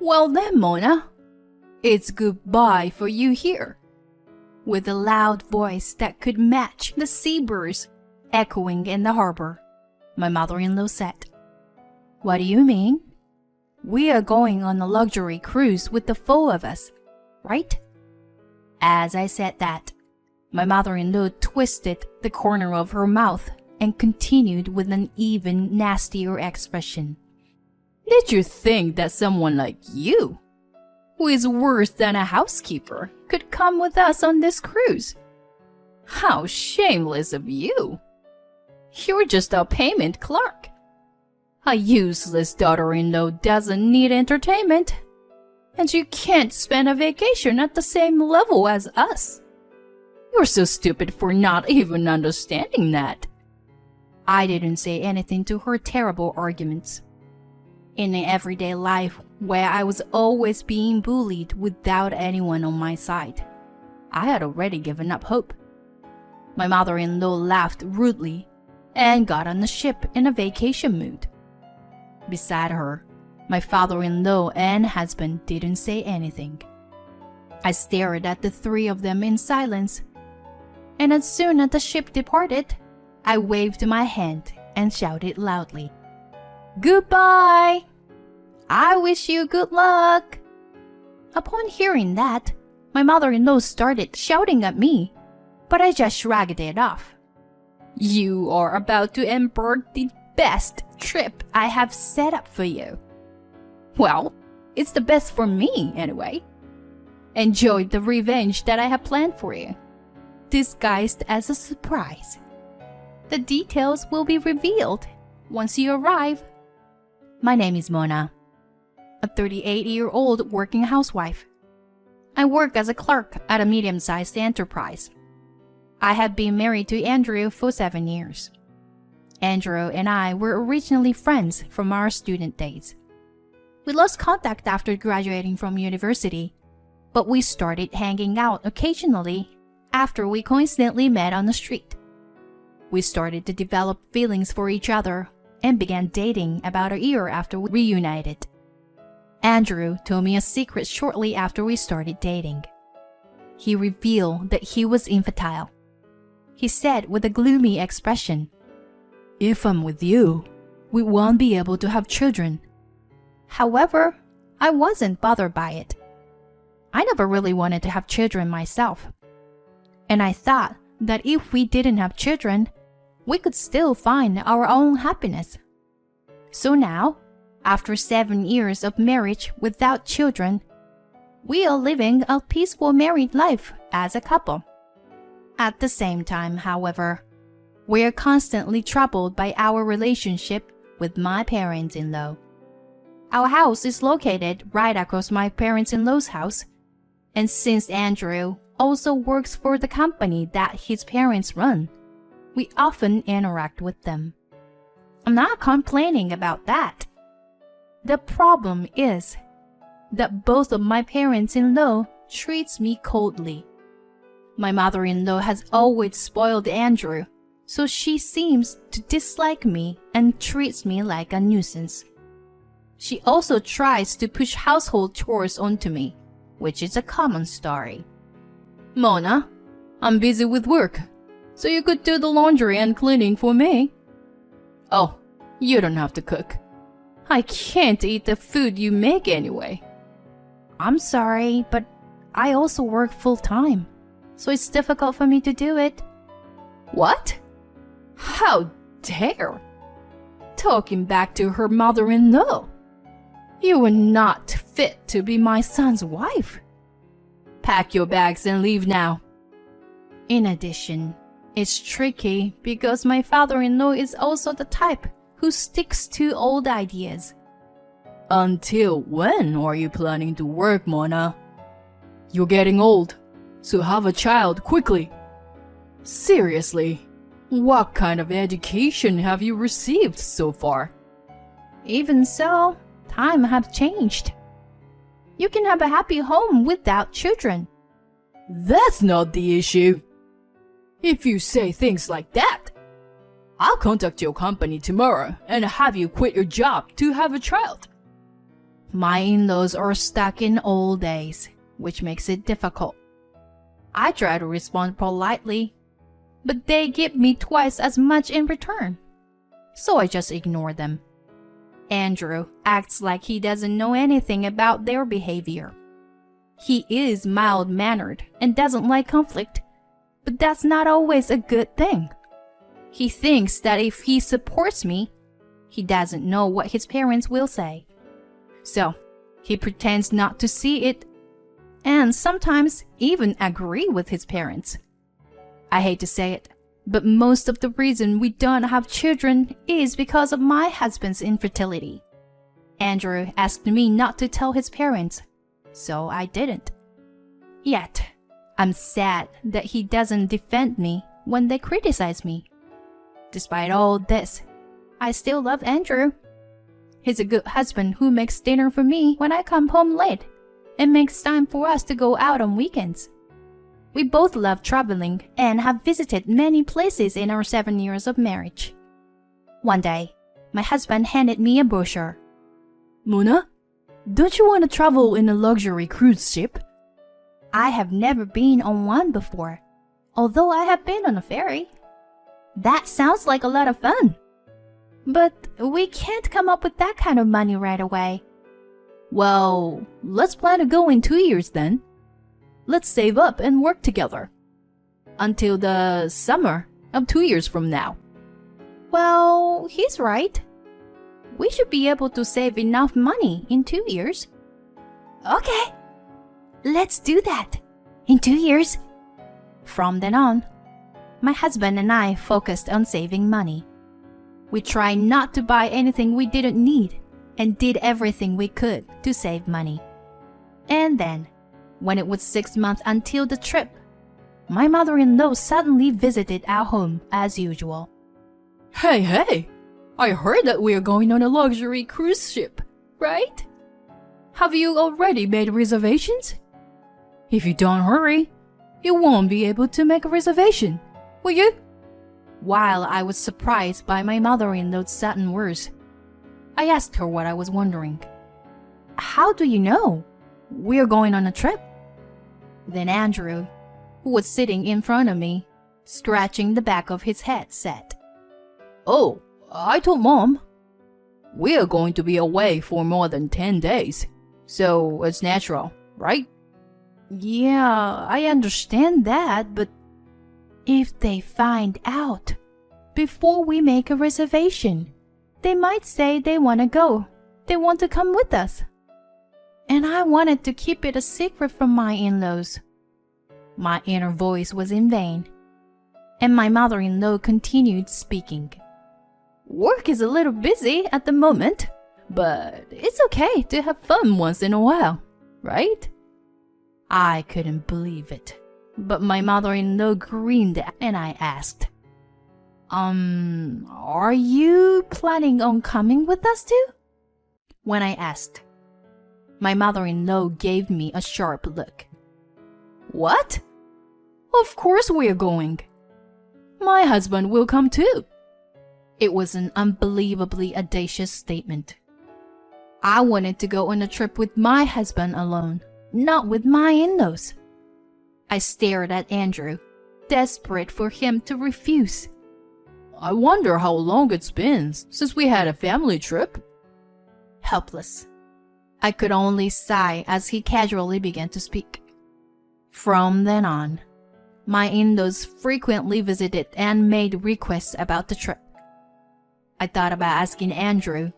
Well then, Mona, it's goodbye for you here. With a loud voice that could match the seabirds echoing in the harbor, my mother-in-law said, What do you mean? We are going on a luxury cruise with the four of us, right? As I said that, my mother-in-law twisted the corner of her mouth and continued with an even nastier expression. Did you think that someone like you, who is worse than a housekeeper, could come with us on this cruise? How shameless of you! You're just a payment clerk. A useless daughter-in-law doesn't need entertainment, and you can't spend a vacation at the same level as us. You're so stupid for not even understanding that. I didn't say anything to her terrible arguments. In an everyday life where I was always being bullied without anyone on my side, I had already given up hope. My mother-in-law laughed rudely and got on the ship in a vacation mood. Beside her, my father-in-law and husband didn't say anything. I stared at the three of them in silence, and as soon as the ship departed, I waved my hand and shouted loudly, Goodbye! I wish you good luck! Upon hearing that, my mother-in-law started shouting at me, but I just shrugged it off. You are about to embark the best trip I have set up for you. Well, it's the best for me anyway. Enjoy the revenge that I have planned for you, disguised as a surprise. The details will be revealed once you arrive. My name is Mona, a 38-year-old working housewife. I work as a clerk at a medium-sized enterprise. I have been married to Andrew for 7 years. Andrew and I were originally friends from our student days. We lost contact after graduating from university, but we started hanging out occasionally after we coincidentally met on the street. We started to develop feelings for each other and began dating about a year after we reunited. Andrew told me a secret shortly after we started dating. He revealed that he was infertile. He said with a gloomy expression, If I'm with you, we won't be able to have children. However, I wasn't bothered by it. I never really wanted to have children myself. And I thought that if we didn't have children, we could still find our own happiness. So now, after 7 years of marriage without children, we are living a peaceful married life as a couple. At the same time, however, we are constantly troubled by our relationship with my parents-in-law. Our house is located right across my parents-in-law's house, and since Andrew also works for the company that his parents run, we often interact with them. I'm not complaining about that. The problem is that both of my parents-in-law treats me coldly. My mother-in-law has always spoiled Andrew, so she seems to dislike me and treats me like a nuisance. She also tries to push household chores onto me, which is a common story. Mona, I'm busy with work, so you could do the laundry and cleaning for me. Oh, you don't have to cook. I can't eat the food you make anyway. I'm sorry, but I also work full-time, so it's difficult for me to do it. What? How dare! Talking back to her mother-in-law. You are not fit to be my son's wife. Pack your bags and leave now. In addition, it's tricky because my father-in-law is also the type who sticks to old ideas. Until when are you planning to work, Mona? You're getting old, so have a child quickly. Seriously, what kind of education have you received so far? Even so, times have changed. You can have a happy home without children. That's not the issue. If you say things like that, I'll contact your company tomorrow and have you quit your job to have a child. My in-laws are stuck in old days, which makes it difficult. I try to respond politely, but they give me twice as much in return, so I just ignore them. Andrew acts like he doesn't know anything about their behavior. He is mild-mannered and doesn't like conflict, but that's not always a good thing. He thinks that if he supports me, he doesn't know what his parents will say. So, he pretends not to see it, and sometimes even agree with his parents. I hate to say it, but most of the reason we don't have children is because of my husband's infertility. Andrew asked me not to tell his parents, so I didn't. Yet, I'm sad that he doesn't defend me when they criticize me. Despite all this, I still love Andrew. He's a good husband who makes dinner for me when I come home late and makes time for us to go out on weekends. We both love traveling and have visited many places in our 7 years of marriage. One day, my husband handed me a brochure. "Mona, don't you want to travel in a luxury cruise ship?" I have never been on one before, although I have been on a ferry. That sounds like a lot of fun. But we can't come up with that kind of money right away. Well, let's plan to go in 2 years then. Let's save up and work together. Until the summer of 2 years from now. Well, he's right. We should be able to save enough money in 2 years. Okay. Let's do that. In 2 years. From then on, my husband and I focused on saving money. We tried not to buy anything we didn't need and did everything we could to save money. And then, when it was 6 months until the trip, my mother-in-law suddenly visited our home as usual. Hey, I heard that we are going on a luxury cruise ship, right? Have you already made reservations? If you don't hurry, you won't be able to make a reservation, will you? While I was surprised by my mother-in-law's sudden words, I asked her what I was wondering. How do you know? We're going on a trip. Then Andrew, who was sitting in front of me, scratching the back of his head, said, "Oh, I told Mom. We are going to be away for more than 10 days, so it's natural, right?" Yeah, I understand that, but if they find out before we make a reservation, they might say they want to go. They want to come with us. And I wanted to keep it a secret from my in-laws. My inner voice was in vain, and my mother-in-law continued speaking. Work is a little busy at the moment, but it's okay to have fun once in a while, right? I couldn't believe it, but my mother-in-law grinned and I asked, are you planning on coming with us too? When I asked, my mother-in-law gave me a sharp look. What? Of course we're going. My husband will come too. It was an unbelievably audacious statement. I wanted to go on a trip with my husband alone, not with my in-laws. I stared at Andrew, desperate for him to refuse. I wonder how long it's been since we had a family trip. Helpless, I could only sigh as he casually began to speak. From then on, my in-laws frequently visited and made requests about the trip. I thought about asking Andrew,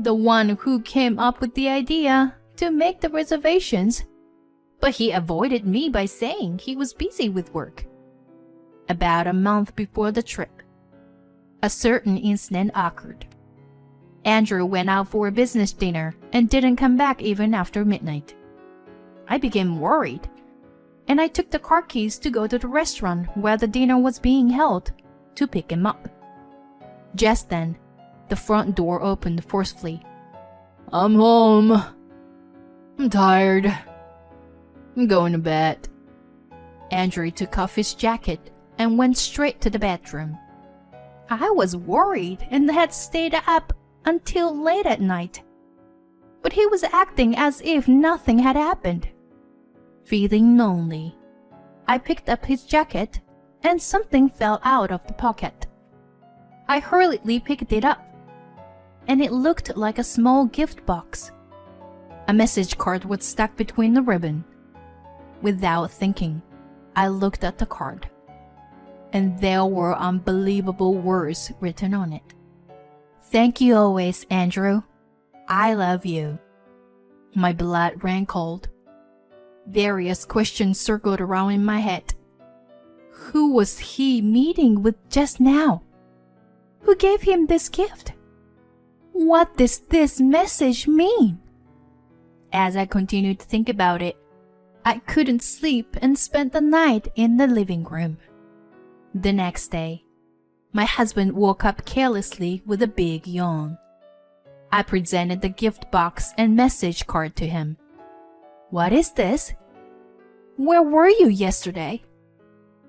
the one who came up with the idea, to make the reservations, but he avoided me by saying he was busy with work. About a month before the trip, a certain incident occurred. Andrew went out for a business dinner and didn't come back even after midnight. I became worried, and I took the car keys to go to the restaurant where the dinner was being held to pick him up. Just then, the front door opened forcefully. I'm home. I'm tired. I'm going to bed. Andrew took off his jacket and went straight to the bedroom. I was worried and had stayed up until late at night. but he was acting as if nothing had happened. Feeling lonely, I picked up his jacket and something fell out of the pocket. I hurriedly picked it up, and it looked like a small gift box. A message card was stuck between the ribbon. Without thinking, I looked at the card, and there were unbelievable words written on it. "Thank you always, Andrew. I love you." My blood ran cold. Various questions circled around in my head. Who was he meeting with just now? Who gave him this gift? What does this message mean? As I continued to think about it, I couldn't sleep and spent the night in the living room. The next day, my husband woke up carelessly with a big yawn. I presented the gift box and message card to him. "What is this? Where were you yesterday?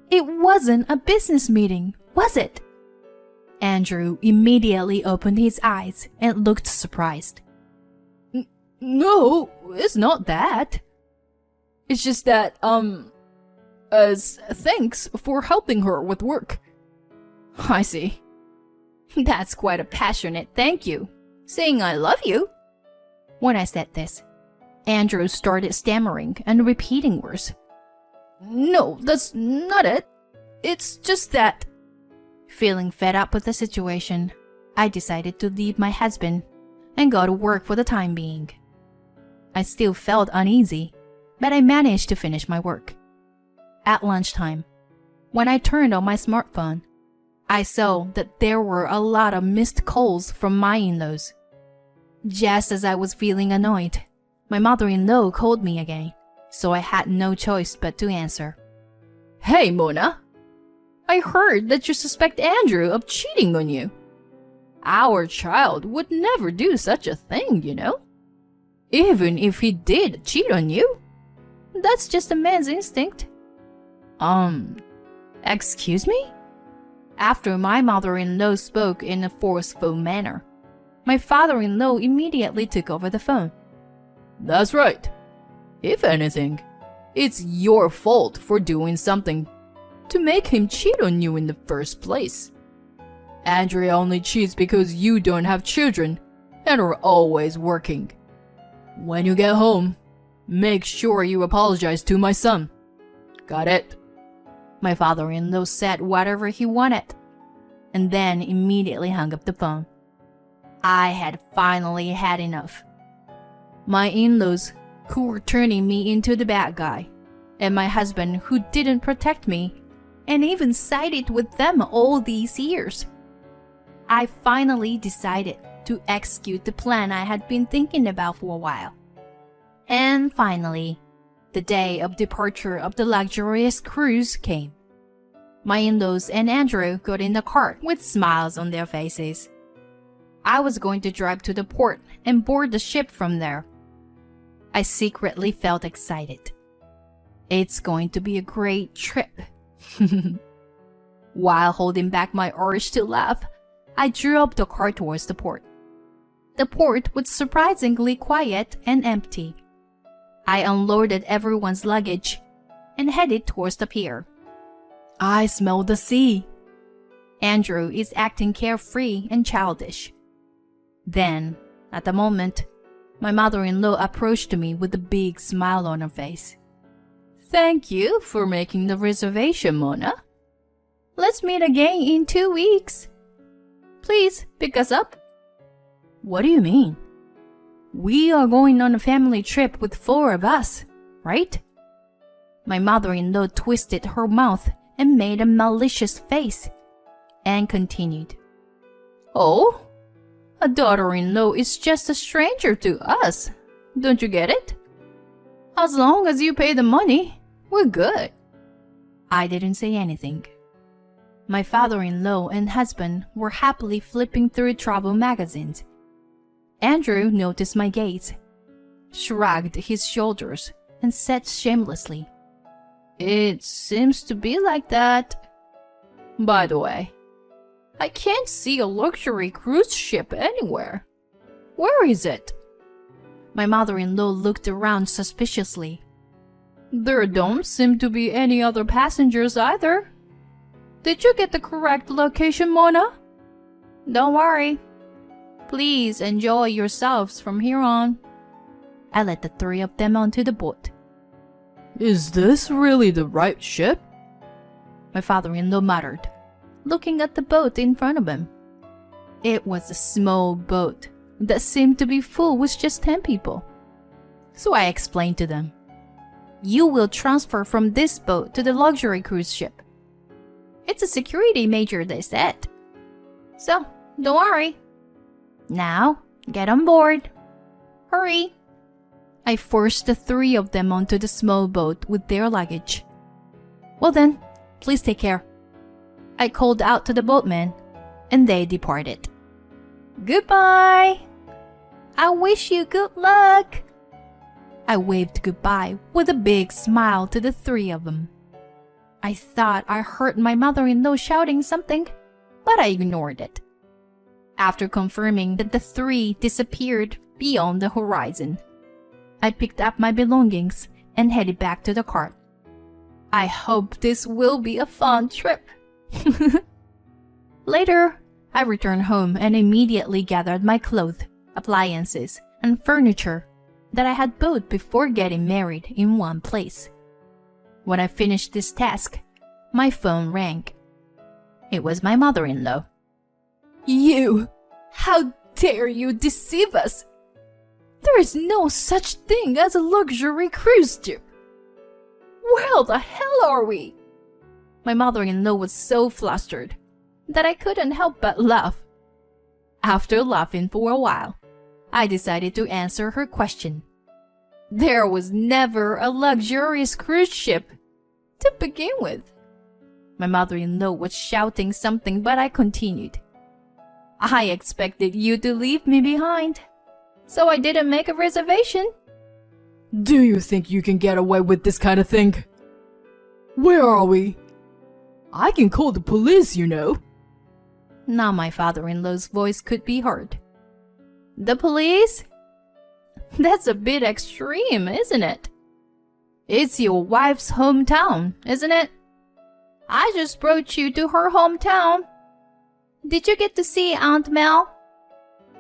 It wasn't a business meeting, was it?" Andrew immediately opened his eyes and looked surprised. "No, it's not that. It's just that, as thanks for helping her with work." "I see. That's quite a passionate thank you, saying I love you." When I said this, Andrew started stammering and repeating words. "No, that's not it. It's just that..." Feeling fed up with the situation, I decided to leave my husband and go to work for the time being. I still felt uneasy, but I managed to finish my work. At lunchtime, when I turned on my smartphone, I saw that there were a lot of missed calls from my in-laws. Just as I was feeling annoyed, my mother-in-law called me again, so I had no choice but to answer. "Hey, Mona. I heard that you suspect Andrew of cheating on you. Our child would never do such a thing, you know. Even if he did cheat on you, that's just a man's instinct." Excuse me?" After my mother-in-law spoke in a forceful manner, my father-in-law immediately took over the phone. "That's right. If anything, it's your fault for doing something to make him cheat on you in the first place. Andrea only cheats because you don't have children and are always working. When you get home, make sure you apologize to my son. Got it?" My father-in-law said whatever he wanted, and then immediately hung up the phone. I had finally had enough. My in-laws, who were turning me into the bad guy, and my husband, who didn't protect me and even sided with them all these years. I finally decided to execute the plan I had been thinking about for a while. And finally, the day of departure of the luxurious cruise came. My in-laws and Andrew got in the cart with smiles on their faces. I was going to drive to the port and board the ship from there. I secretly felt excited. It's going to be a great trip. While holding back my urge to laugh, I drew up the car towards the port. The port was surprisingly quiet and empty. I unloaded everyone's luggage and headed towards the pier. I smell the sea. Andrew is acting carefree and childish. Then, at the moment, my mother-in-law approached me with a big smile on her face. "Thank you for making the reservation, Mona. Let's meet again in 2 weeks. Please pick us up." "What do you mean? We are going on a family trip with 4 of us, right?" My mother-in-law twisted her mouth and made a malicious face, and continued. "Oh, a daughter-in-law is just a stranger to us. Don't you get it? As long as you pay the money, we're good." I didn't say anything. My father-in-law and husband were happily flipping through travel magazines. Andrew noticed my gaze, shrugged his shoulders, and said shamelessly, "It seems to be like that. By the way, I can't see a luxury cruise ship anywhere. Where is it?" My mother-in-law looked around suspiciously. There don't seem to be any other passengers either. Did you get the correct location, Mona? Don't worry. Please enjoy yourselves from here on. I led the three of them onto the boat. Is this really the right ship? My father-in-law muttered, looking at the boat in front of him. It was a small boat that seemed to be full with just 10 people. So I explained to them. You will transfer from this boat to the luxury cruise ship. It's a security major, they said. So, don't worry. Now, get on board. Hurry. I forced the three of them onto the small boat with their luggage. Well then, please take care. I called out to the boatmen, and they departed. Goodbye. I wish you good luck. I waved goodbye with a big smile to the three of them. I thought I heard my mother-in-law shouting something, but I ignored it. After confirming that the three disappeared beyond the horizon, I picked up my belongings and headed back to the car. I hope this will be a fun trip. Later, I returned home and immediately gathered my clothes, appliances, and furniture that I had bought before getting married in one place. When I finished this task, my phone rang. It was my mother-in-law. You! How dare you deceive us! There is no such thing as a luxury cruise ship! Where the hell are we? My mother-in-law was so flustered that I couldn't help but laugh. After laughing for a while, I decided to answer her question. There was never a luxurious cruise ship to begin with. My mother-in-law was shouting something, but I continued. I expected you to leave me behind, so I didn't make a reservation. Do you think you can get away with this kind of thing? Where are we? I can call the police, you know. Now my father-in-law's voice could be heard. The police? That's a bit extreme, isn't it? It's your wife's hometown, isn't it? I just brought you to her hometown. Did you get to see Aunt Mel?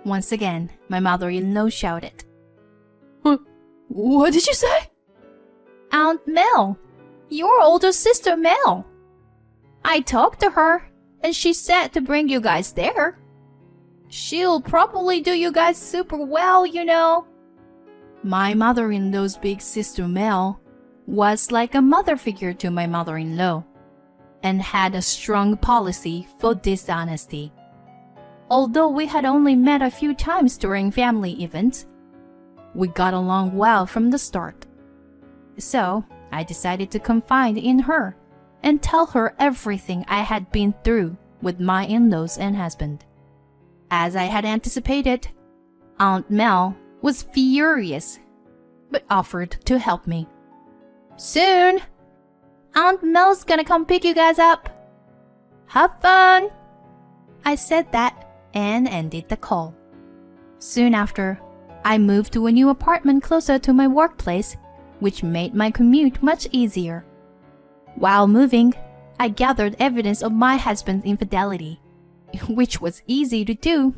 Once again, my mother-in-law shouted. What did you say? Aunt Mel, your older sister Mel. I talked to her, and she said to bring you guys there. She'll probably do you guys super well, you know. My mother-in-law's big sister Mel was like a mother figure to my mother-in-law and had a strong policy for dishonesty. Although we had only met a few times during family events, we got along well from the start. So I decided to confide in her and tell her everything I had been through with my in-laws and husband. As I had anticipated, Aunt Mel was furious, but offered to help me. Soon, Aunt Mel's gonna come pick you guys up. Have fun! I said that and ended the call. Soon after, I moved to a new apartment closer to my workplace, which made my commute much easier. While moving, I gathered evidence of my husband's infidelity, which was easy to do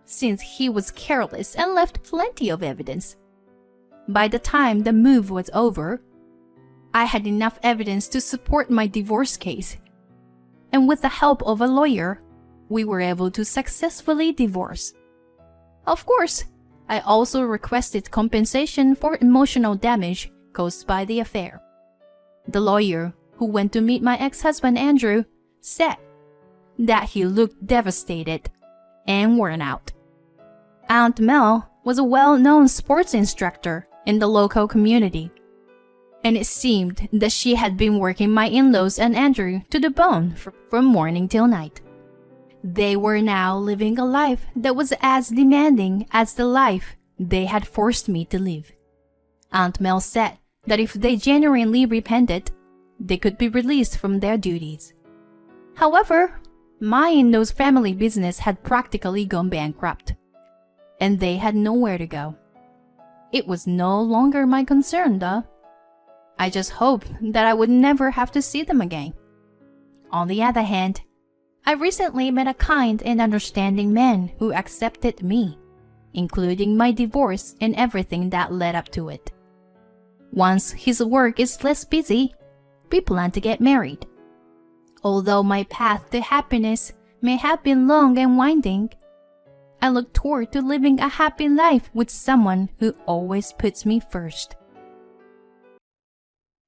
since he was careless and left plenty of evidence. By the time the move was over, I had enough evidence to support my divorce case, and with the help of a lawyer, we were able to successfully divorce. Of course, I also requested compensation for emotional damage caused by the affair. The lawyer, who went to meet my ex-husband Andrew, said that he looked devastated and worn out. Aunt Mel was a well-known sports instructor in the local community, and it seemed that she had been working my in-laws and Andrew to the bone from morning till night. They were now living a life that was as demanding as the life they had forced me to live. Aunt Mel said that if they genuinely repented, they could be released from their duties. However, my in-laws' family business had practically gone bankrupt, and they had nowhere to go. It was no longer my concern, though. I just hoped that I would never have to see them again. On the other hand, I recently met a kind and understanding man who accepted me, including my divorce and everything that led up to it. Once his work is less busy, we plan to get married. Although my path to happiness may have been long and winding, I look toward to living a happy life with someone who always puts me first.